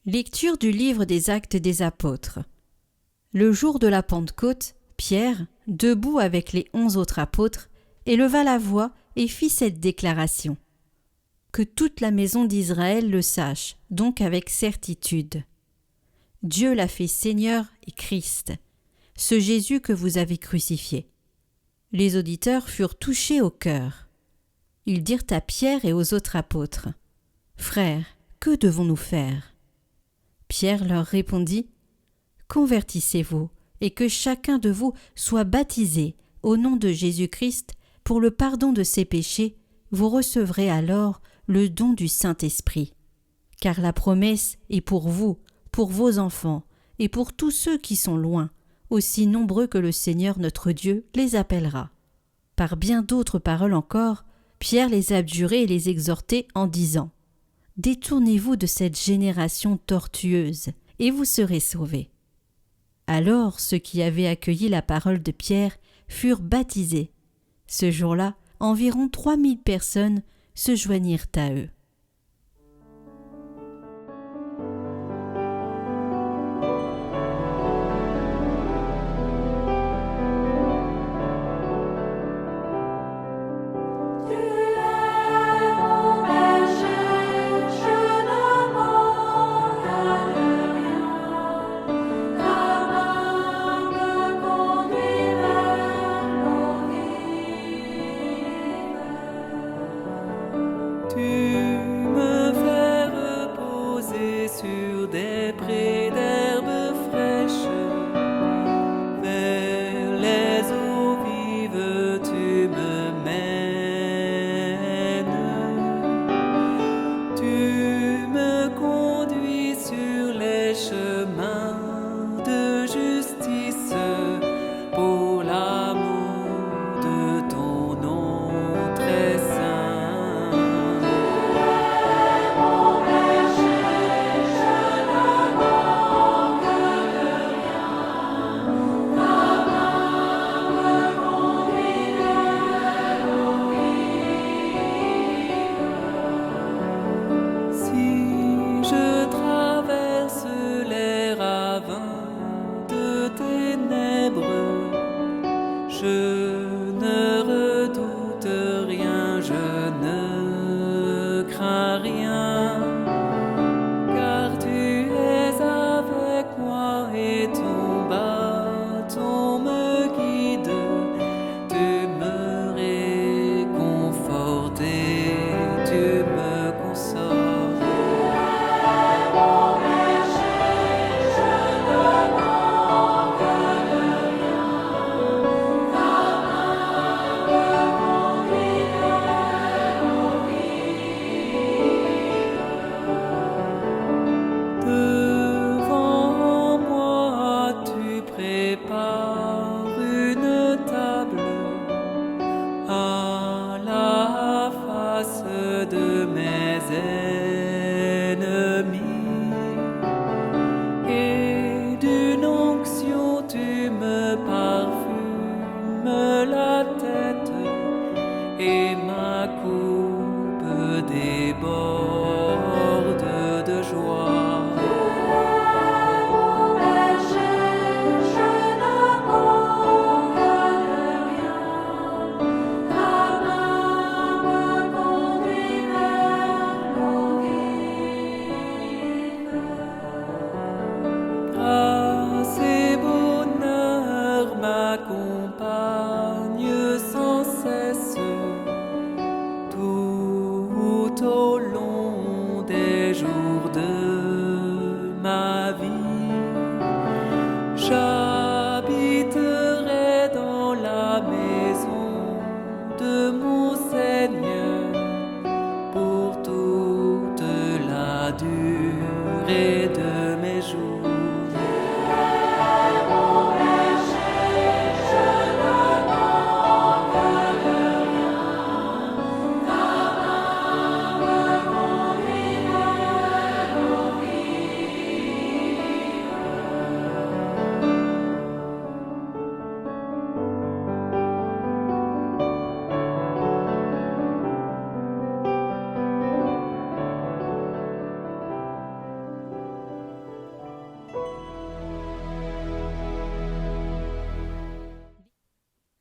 Lecture du livre des Actes des Apôtres. Le jour de la Pentecôte, Pierre, debout avec les 11 autres apôtres, éleva la voix et fit cette déclaration. Que toute la maison d'Israël le sache, donc avec certitude. Dieu l'a fait Seigneur et Christ, ce Jésus que vous avez crucifié. Les auditeurs furent touchés au cœur. Ils dirent à Pierre et aux autres apôtres, « Frères, que devons-nous faire ?» Pierre leur répondit, « Convertissez-vous et que chacun de vous soit baptisé au nom de Jésus-Christ pour le pardon de ses péchés, vous recevrez alors le don du Saint-Esprit. Car la promesse est pour vous, pour vos enfants et pour tous ceux qui sont loin, aussi nombreux que le Seigneur notre Dieu les appellera. » Par bien d'autres paroles encore, Pierre les abjurait et les exhortait en disant, « Détournez-vous de cette génération tortueuse, et vous serez sauvés. » Alors ceux qui avaient accueilli la parole de Pierre furent baptisés. Ce jour-là, environ 3000 personnes se joignirent à eux. Tu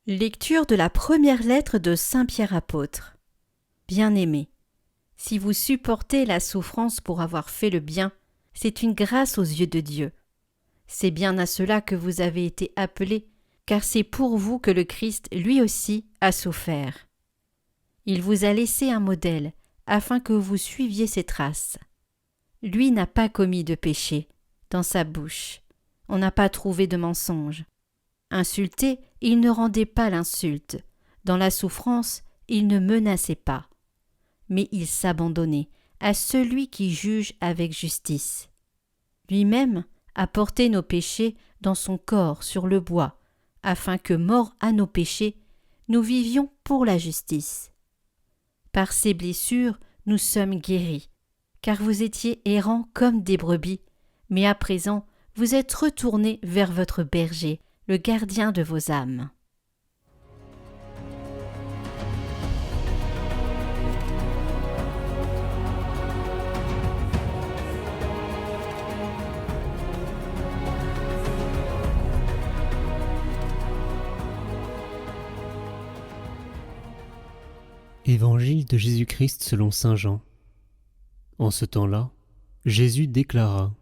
Lecture de la première lettre de Saint Pierre apôtre. Bien-aimés, si vous supportez la souffrance pour avoir fait le bien, c'est une grâce aux yeux de Dieu. C'est bien à cela que vous avez été appelés, car c'est pour vous que le Christ, lui aussi, a souffert. Il vous a laissé un modèle, afin que vous suiviez ses traces. Lui n'a pas commis de péché. Dans sa bouche, on n'a pas trouvé de mensonge. Insulté, il ne rendait pas l'insulte. Dans la souffrance, il ne menaçait pas. Mais il s'abandonnait à celui qui juge avec justice. Lui-même a porté nos péchés dans son corps sur le bois, afin que, morts à nos péchés, nous vivions pour la justice. Par ses blessures, nous sommes guéris, car vous étiez errants comme des brebis, mais à présent, vous êtes retournés vers votre berger, le gardien de vos âmes. Évangile de Jésus-Christ selon saint Jean. En ce temps-là, Jésus déclara :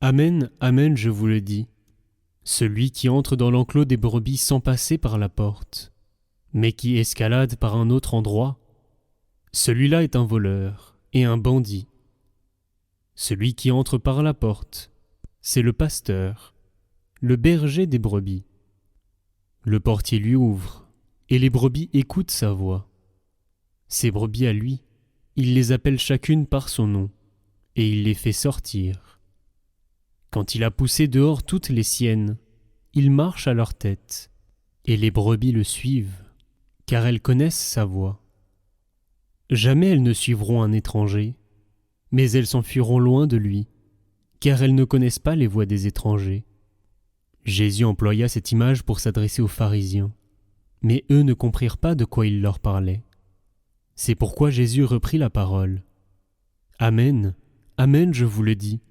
Amen, amen, je vous le dis, celui qui entre dans l'enclos des brebis sans passer par la porte, mais qui escalade par un autre endroit, celui-là est un voleur et un bandit. Celui qui entre par la porte, c'est le pasteur, le berger des brebis. Le portier lui ouvre, et les brebis écoutent sa voix. Ses brebis à lui, il les appelle chacune par son nom, et il les fait sortir. Quand il a poussé dehors toutes les siennes, il marche à leur tête, et les brebis le suivent, car elles connaissent sa voix. Jamais elles ne suivront un étranger, mais elles s'enfuiront loin de lui, car elles ne connaissent pas les voix des étrangers. Jésus employa cette image pour s'adresser aux pharisiens, mais eux ne comprirent pas de quoi il leur parlait. C'est pourquoi Jésus reprit la parole. Amen, amen, je vous le dis.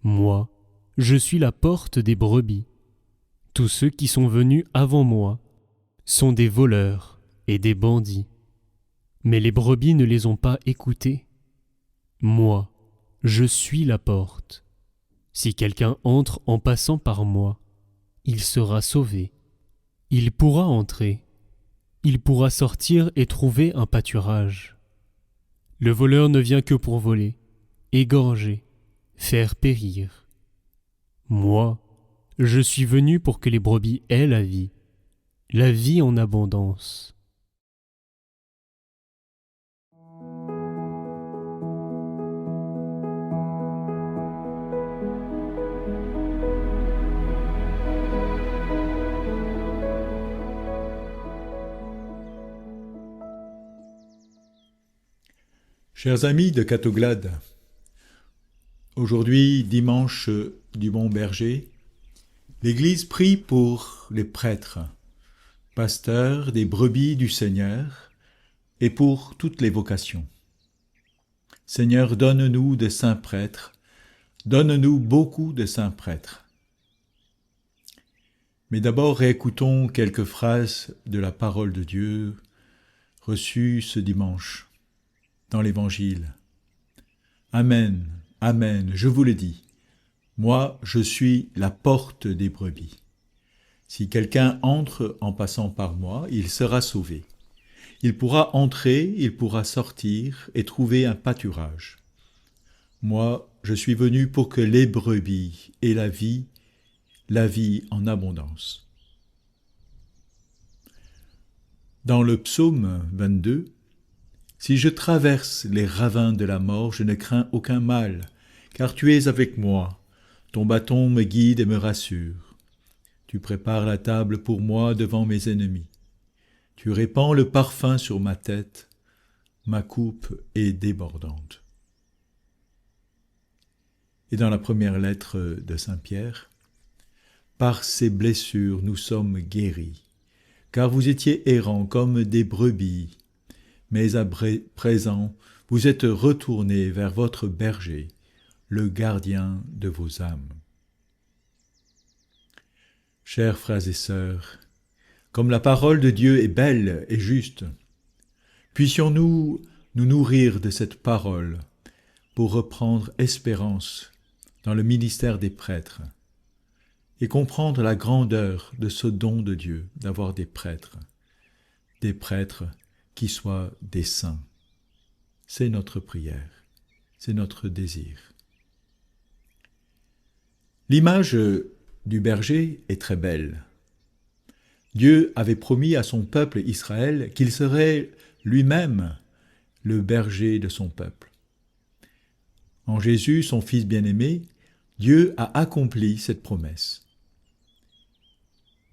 Moi, je suis la porte des brebis. Tous ceux qui sont venus avant moi sont des voleurs et des bandits. Mais les brebis ne les ont pas écoutés. Moi, je suis la porte. Si quelqu'un entre en passant par moi, il sera sauvé. Il pourra entrer. Il pourra sortir et trouver un pâturage. Le voleur ne vient que pour voler, égorger, faire périr. Moi, je suis venu pour que les brebis aient la vie en abondance. Chers amis de Catoglade, aujourd'hui, dimanche du Bon Berger, l'Église prie pour les prêtres, pasteurs des brebis du Seigneur, et pour toutes les vocations. Seigneur, donne-nous de saints prêtres, donne-nous beaucoup de saints prêtres. Mais d'abord, réécoutons quelques phrases de la parole de Dieu reçues ce dimanche dans l'Évangile. Amen, amen, je vous le dis. Moi, je suis la porte des brebis. Si quelqu'un entre en passant par moi, il sera sauvé. Il pourra entrer, il pourra sortir et trouver un pâturage. Moi, je suis venu pour que les brebis aient la vie en abondance. Dans le psaume 22, si je traverse les ravins de la mort, je ne crains aucun mal, car tu es avec moi. Ton bâton me guide et me rassure. Tu prépares la table pour moi devant mes ennemis. Tu répands le parfum sur ma tête. Ma coupe est débordante. Et dans la première lettre de Saint Pierre, par ces blessures nous sommes guéris, car vous étiez errants comme des brebis, mais à présent, vous êtes retournés vers votre berger, le gardien de vos âmes. Chers frères et sœurs, Comme la parole de Dieu est belle et juste, puissions-nous nous nourrir de cette parole pour reprendre espérance dans le ministère des prêtres et comprendre la grandeur de ce don de Dieu d'avoir des prêtres qui soient des saints. C'est notre prière, c'est notre désir. L'image du berger est très belle. Dieu avait promis à son peuple Israël qu'il serait lui-même le berger de son peuple. En Jésus, son Fils bien-aimé, Dieu a accompli cette promesse.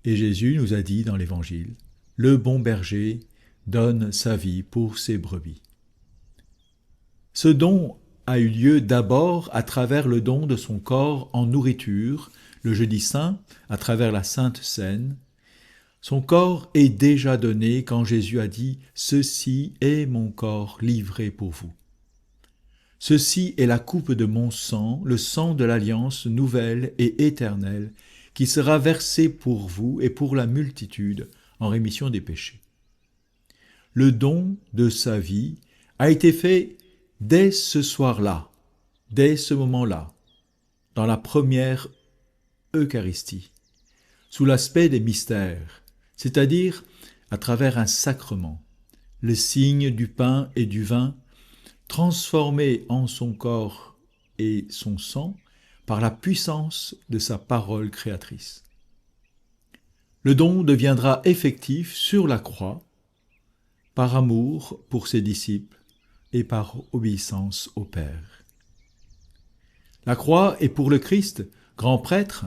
Et Jésus nous a dit dans l'Évangile, « Le bon berger donne sa vie pour ses brebis. » Ce don a eu lieu d'abord à travers le don de son corps en nourriture, le jeudi saint, à travers la Sainte Seine. Son corps est déjà donné quand Jésus a dit « Ceci est mon corps livré pour vous. Ceci est la coupe de mon sang, le sang de l'alliance nouvelle et éternelle, qui sera versé pour vous et pour la multitude en rémission des péchés. » Le don de sa vie a été fait dès ce soir-là, dès ce moment-là, dans la première Eucharistie, sous l'aspect des mystères, c'est-à-dire à travers un sacrement, le signe du pain et du vin, transformé en son corps et son sang par la puissance de sa parole créatrice. Le don deviendra effectif sur la croix, par amour pour ses disciples et par obéissance au Père. La croix est pour le Christ, grand prêtre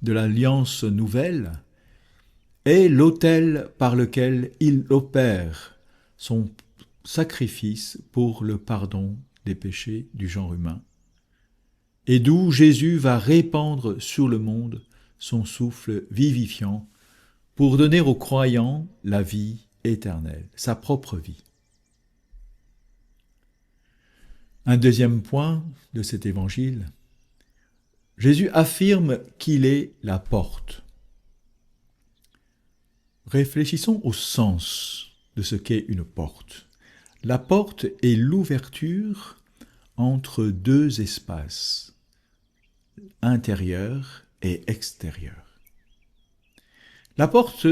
de l'Alliance nouvelle, est l'autel par lequel il opère son sacrifice pour le pardon des péchés du genre humain, et d'où Jésus va répandre sur le monde son souffle vivifiant pour donner aux croyants la vie éternelle, sa propre vie. Un deuxième point de cet évangile, Jésus affirme qu'il est la porte. Réfléchissons au sens de ce qu'est une porte. La porte est l'ouverture entre deux espaces, intérieur et extérieur. La porte,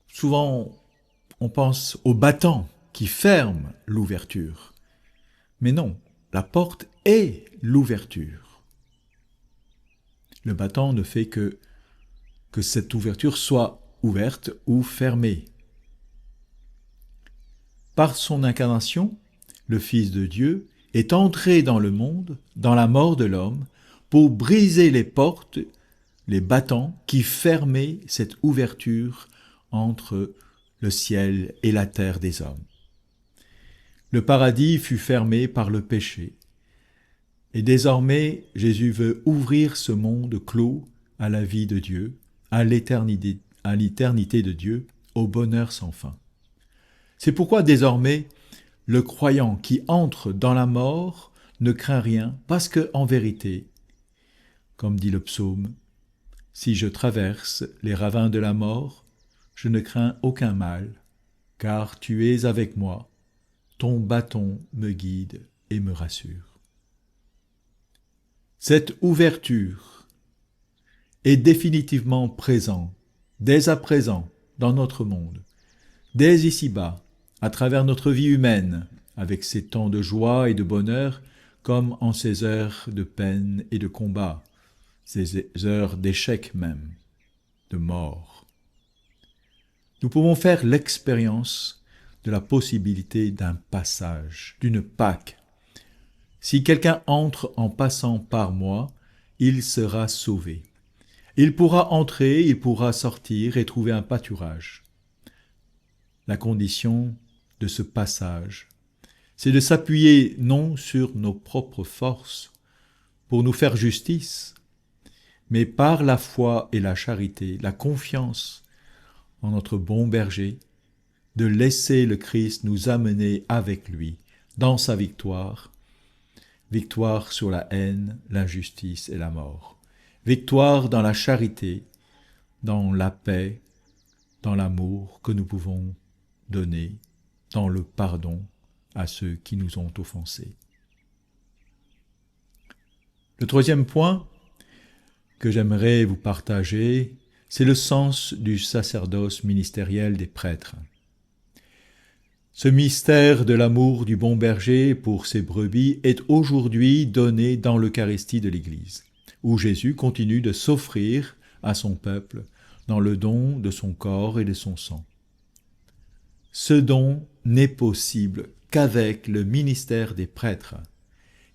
souvent on pense au battant qui ferme l'ouverture. Mais non, la porte est l'ouverture. Le battant ne fait que cette ouverture soit ouverte ou fermée. Par son incarnation, le Fils de Dieu est entré dans le monde, dans la mort de l'homme, pour briser les portes, les battants qui fermaient cette ouverture entre le ciel et la terre des hommes. Le paradis fut fermé par le péché. Et désormais, Jésus veut ouvrir ce monde clos à la vie de Dieu, à l'éternité de Dieu, au bonheur sans fin. C'est pourquoi désormais, le croyant qui entre dans la mort ne craint rien, parce que, en vérité, comme dit le psaume, « Si je traverse les ravins de la mort, je ne crains aucun mal, car tu es avec moi, ton bâton me guide et me rassure. » Cette ouverture est définitivement présente, dès à présent, dans notre monde, dès ici-bas, à travers notre vie humaine, avec ses temps de joie et de bonheur, comme en ces heures de peine et de combat, ces heures d'échec même, de mort. Nous pouvons faire l'expérience de la possibilité d'un passage, d'une Pâque. Si quelqu'un entre en passant par moi, il sera sauvé. Il pourra entrer, il pourra sortir et trouver un pâturage. La condition de ce passage, c'est de s'appuyer non sur nos propres forces pour nous faire justice, mais par la foi et la charité, la confiance en notre bon berger, de laisser le Christ nous amener avec lui dans sa victoire, victoire sur la haine, l'injustice et la mort, victoire dans la charité, dans la paix, dans l'amour que nous pouvons donner, dans le pardon à ceux qui nous ont offensés. Le troisième point que j'aimerais vous partager, c'est le sens du sacerdoce ministériel des prêtres. Ce mystère de l'amour du bon berger pour ses brebis est aujourd'hui donné dans l'Eucharistie de l'Église, où Jésus continue de s'offrir à son peuple dans le don de son corps et de son sang. Ce don n'est possible qu'avec le ministère des prêtres,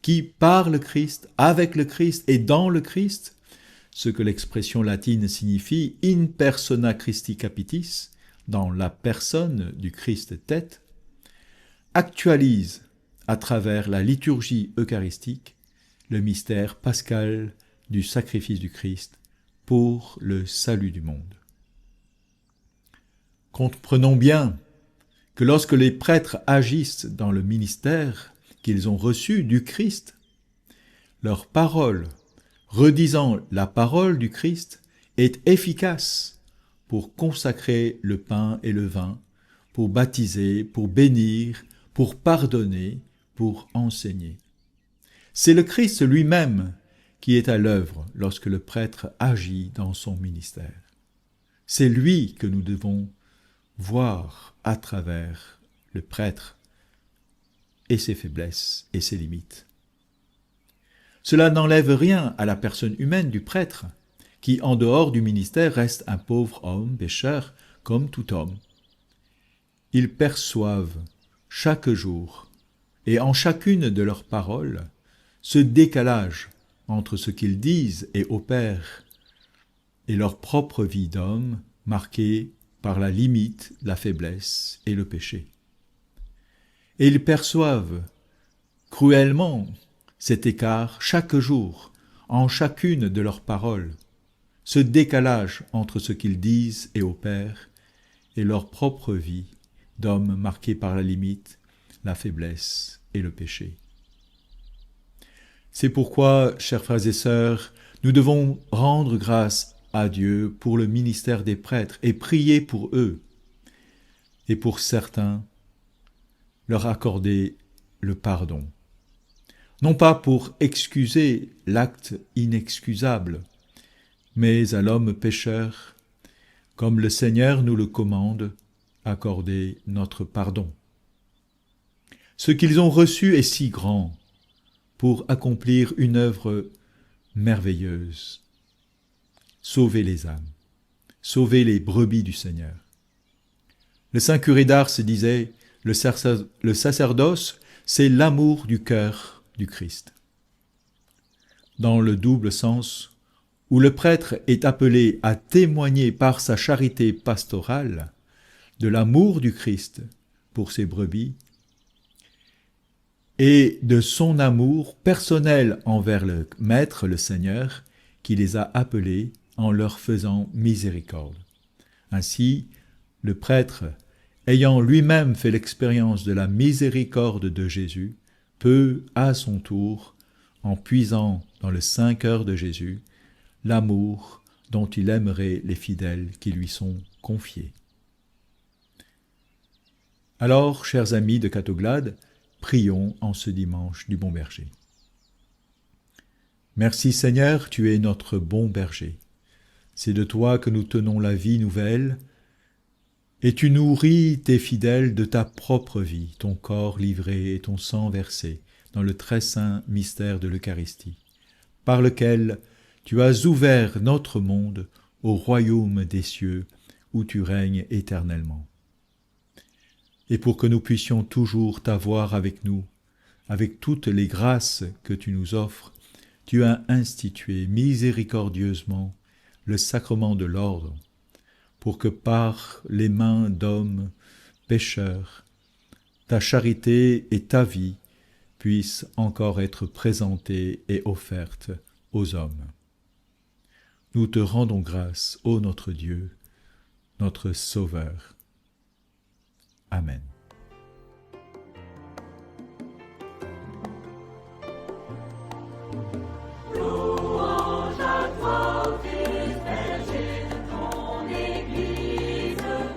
qui, par le Christ, avec le Christ et dans le Christ, ce que l'expression latine signifie « in persona Christi capitis », dans la personne du Christ tête, actualise à travers la liturgie eucharistique le mystère pascal du sacrifice du Christ pour le salut du monde. Comprenons bien que lorsque les prêtres agissent dans le ministère qu'ils ont reçu du Christ, leur parole, redisant la parole du Christ, est efficace pour consacrer le pain et le vin, pour baptiser, pour bénir, pour pardonner, pour enseigner. C'est le Christ lui-même qui est à l'œuvre lorsque le prêtre agit dans son ministère. C'est lui que nous devons voir à travers le prêtre et ses faiblesses et ses limites. Cela n'enlève rien à la personne humaine du prêtre, qui en dehors du ministère reste un pauvre homme, pécheur, comme tout homme. Ils perçoivent chaque jour, et en chacune de leurs paroles, ce décalage entre ce qu'ils disent et opèrent et leur propre vie d'homme marquée par la limite, la faiblesse et le péché. Et ils perçoivent cruellement cet écart chaque jour, en chacune de leurs paroles, ce décalage entre ce qu'ils disent et opèrent et leur propre vie d'homme marqué par la limite, la faiblesse et le péché. C'est pourquoi, chers frères et sœurs, nous devons rendre grâce à Dieu pour le ministère des prêtres et prier pour eux, et pour certains, leur accorder le pardon. Non pas pour excuser l'acte inexcusable, mais à l'homme pécheur, comme le Seigneur nous le commande, accorder notre pardon. Ce qu'ils ont reçu est si grand pour accomplir une œuvre merveilleuse. Sauver les âmes, sauver les brebis du Seigneur. Le saint curé d'Ars disait, le sacerdoce, c'est l'amour du cœur du Christ. Dans le double sens où le prêtre est appelé à témoigner par sa charité pastorale de l'amour du Christ pour ses brebis et de son amour personnel envers le Maître, le Seigneur, qui les a appelés en leur faisant miséricorde. Ainsi, le prêtre, ayant lui-même fait l'expérience de la miséricorde de Jésus, peut, à son tour, en puisant dans le saint cœur de Jésus, l'amour dont il aimerait les fidèles qui lui sont confiés. Alors, chers amis de Catoglade, prions en ce dimanche du bon berger. Merci Seigneur, tu es notre bon berger. C'est de toi que nous tenons la vie nouvelle, et tu nourris tes fidèles de ta propre vie, ton corps livré et ton sang versé dans le très saint mystère de l'Eucharistie, par lequel tu as ouvert notre monde au royaume des cieux où tu règnes éternellement. Et pour que nous puissions toujours t'avoir avec nous, avec toutes les grâces que tu nous offres, tu as institué miséricordieusement le sacrement de l'ordre, pour que par les mains d'hommes pécheurs, ta charité et ta vie puissent encore être présentées et offertes aux hommes. Nous te rendons grâce, ô notre Dieu, notre Sauveur. Amen. Louange à toi, Fils berger de ton Église.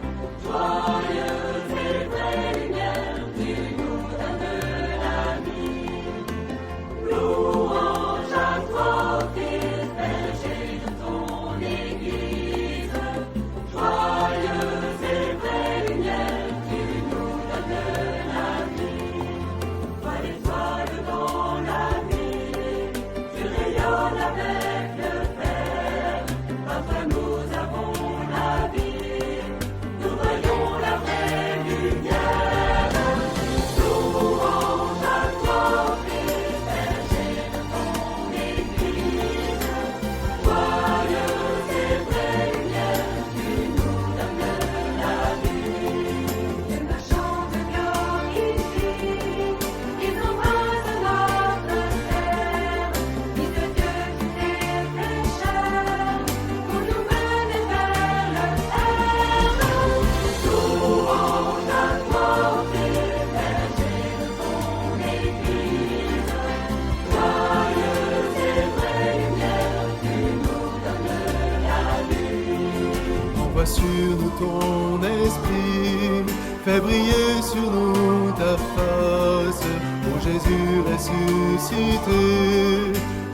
Fais briller sur nous ta face, ô Jésus ressuscité,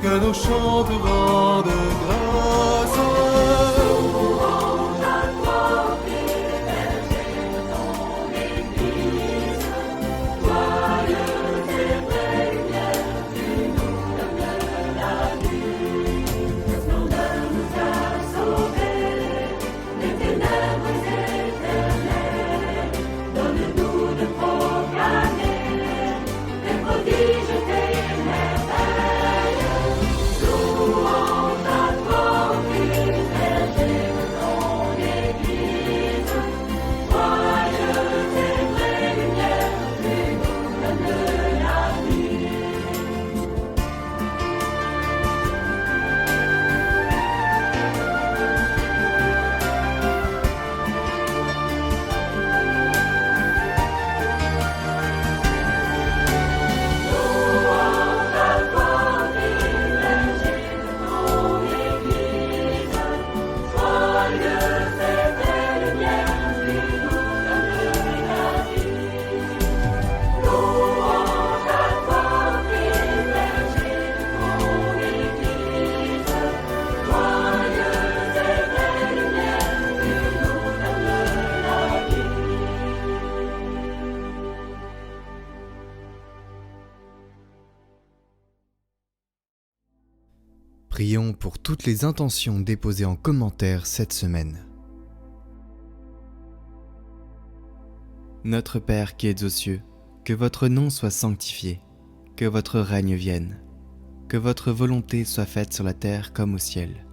que nos chants te rendent grâce. Prions pour toutes les intentions déposées en commentaire cette semaine. Notre Père qui êtes aux cieux, que votre nom soit sanctifié, que votre règne vienne, que votre volonté soit faite sur la terre comme au ciel.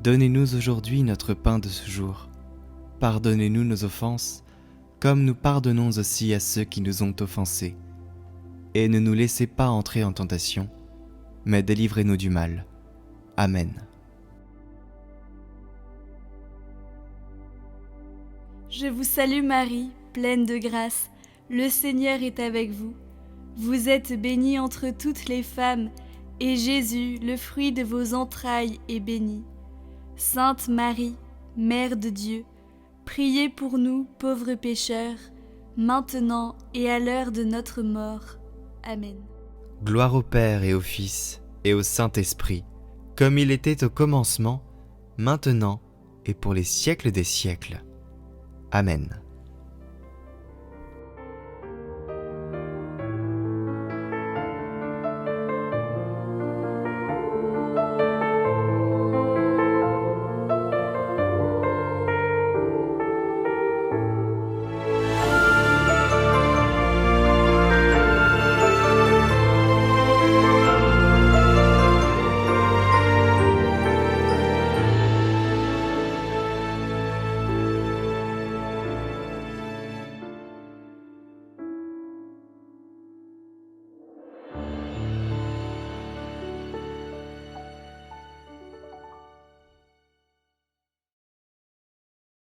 Donnez-nous aujourd'hui notre pain de ce jour. Pardonnez-nous nos offenses, comme nous pardonnons aussi à ceux qui nous ont offensés. Et ne nous laissez pas entrer en tentation, mais délivrez-nous du mal. Amen. Je vous salue Marie, pleine de grâce, le Seigneur est avec vous. Vous êtes bénie entre toutes les femmes, et Jésus, le fruit de vos entrailles, est béni. Sainte Marie, Mère de Dieu, priez pour nous, pauvres pécheurs, maintenant et à l'heure de notre mort. Amen. Gloire au Père et au Fils et au Saint-Esprit, comme il était au commencement, maintenant et pour les siècles des siècles. Amen.